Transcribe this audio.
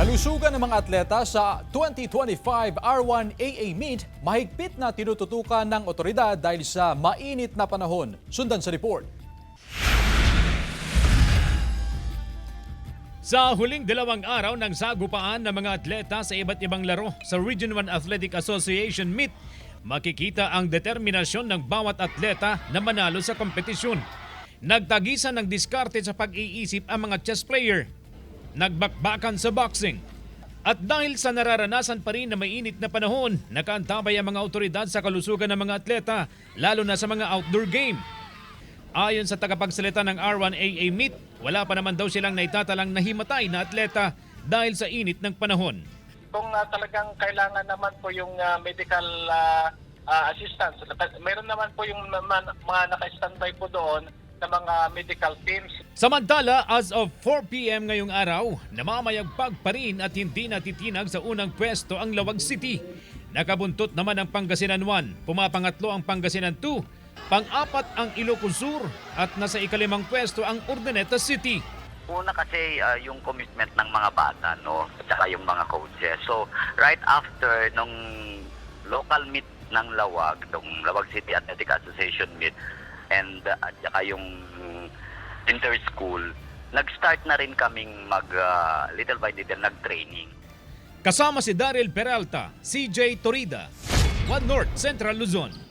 Kalusugan ng mga atleta sa 2025 R1AA Meet mahigpit na tinututukan ng otoridad dahil sa mainit na panahon. Sundan sa report. Sa huling 2 araw ng sagupaan ng mga atleta sa iba't ibang laro sa Region 1 Athletic Association Meet, makikita ang determinasyon ng bawat atleta na manalo sa kompetisyon. Nagtagisan ng diskarte sa pag-iisip ang mga chess player. Nagbakbakan sa boxing. At dahil sa nararanasan pa rin na mainit na panahon, nakaantabay ang mga otoridad sa kalusugan ng mga atleta, lalo na sa mga outdoor game. Ayon sa tagapagsalita ng R1AA Meet, wala pa naman daw silang naitatalang nahimatay na atleta dahil sa init ng panahon. Kung talagang kailangan naman po yung medical assistance, mayroon naman po yung mga naka-standby po doon na mga medical teams. Samantala, as of 4 p.m. ngayong araw, namamayagpag pa rin at hindi natitinag sa unang pwesto ang Lawag City. Nakabuntot naman ang Pangasinan 1, pumapangatlo ang Pangasinan 2, pang-apat ang Ilocos Sur at nasa ikalimang pwesto ang Urdaneta City. Una kasi yung commitment ng mga bata, no, at saka yung mga coaches. So right after nung local meet ng Lawag, ng Lawag City Athletic Association meet, and at saka yung inter-school, nag-start na rin kaming little by little nag-training. Kasama si Daryl Peralta, CJ Torida, One North Central Luzon.